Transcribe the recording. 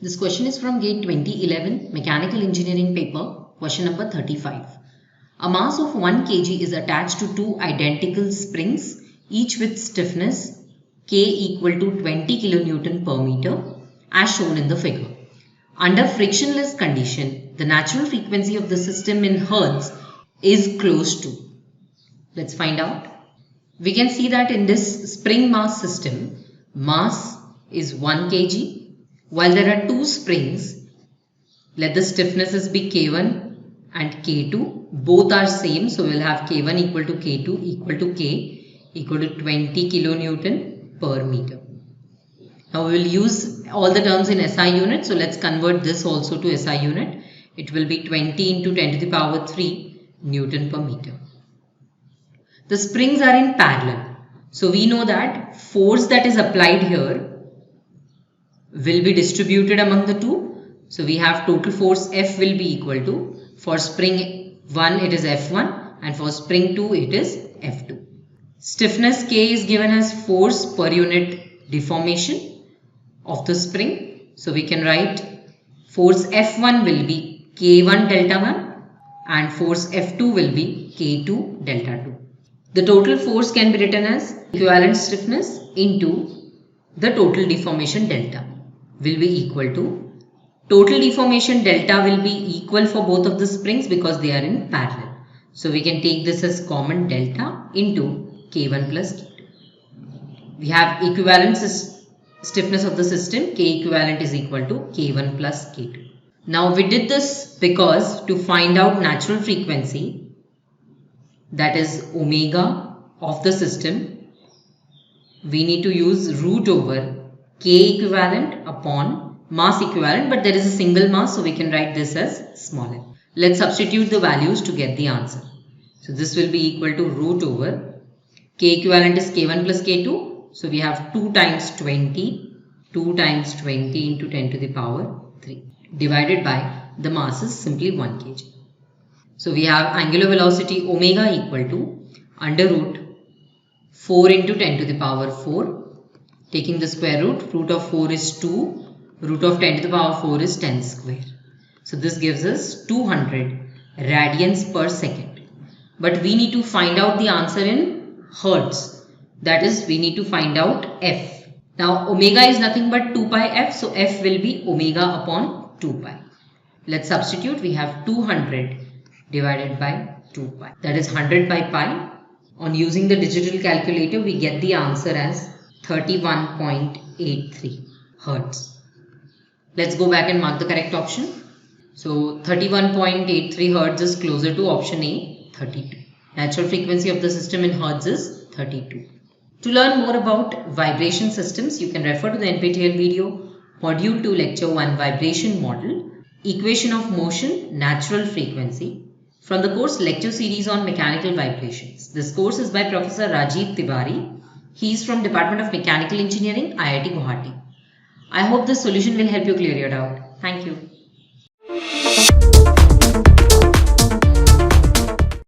This question is from GATE 2011 Mechanical Engineering paper, question number 35. A mass of 1 kg is attached to two identical springs, each with stiffness K equal to 20 kN per meter as shown in the figure. Under frictionless condition, the natural frequency of the system in Hertz is close to. Let's find out. We can see that in this spring mass system, mass is 1 kg. While there are two springs, let the stiffnesses be K1 and K2. Both are same, so we will have K1 equal to K2 equal to K equal to 20 kilonewton per meter. Now we will use all the terms in SI unit, so let's convert this also to SI unit. It will be 20 into 10 to the power 3 Newton per meter. The springs are in parallel, so we know that force that is applied here will be distributed among the two. So we have total force F will be equal to, for spring 1 it is F1 and for spring 2 it is F2. Stiffness K is given as force per unit deformation of the spring. So we can write force F1 will be K1 delta 1 and force F2 will be K2 delta 2. The total force can be written as equivalent stiffness into the total deformation delta will be equal to, total deformation delta will be equal for both of the springs because they are in parallel. So we can take this as common delta into K1 plus K2. We have equivalent stiffness of the system, K equivalent is equal to K1 plus K2. Now we did this because to find out natural frequency, that is omega of the system, we need to use root over K equivalent upon mass equivalent, but there is a single mass, so we can write this as small m. Let's substitute the values to get the answer. So this will be equal to root over K equivalent is K1 plus K2. So we have 2 times 20 into 10 to the power 3 divided by the mass is simply 1 kg. So we have angular velocity omega equal to under root 4 into 10 to the power 4. Taking the square root, root of 4 is 2, root of 10 to the power 4 is 10 square. So this gives us 200 radians per second. But we need to find out the answer in Hertz. That is, we need to find out F. Now omega is nothing but 2 pi F, so F will be omega upon 2 pi. Let's substitute. We have 200 divided by 2 pi. That is 100 by pi. On using the digital calculator, we get the answer as 31.83 Hertz. Let's go back and mark the correct option. So 31.83 Hertz is closer to option A, 32. Natural frequency of the system in Hertz is 32. To learn more about vibration systems, you can refer to the NPTEL video, Module 2 Lecture 1 Vibration Model, Equation of Motion, Natural Frequency from the course Lecture Series on Mechanical Vibrations. This course is by Professor Rajiv Tiwari. He is from Department of Mechanical Engineering, IIT Guwahati. I hope this solution will help you clear your doubt. Thank you.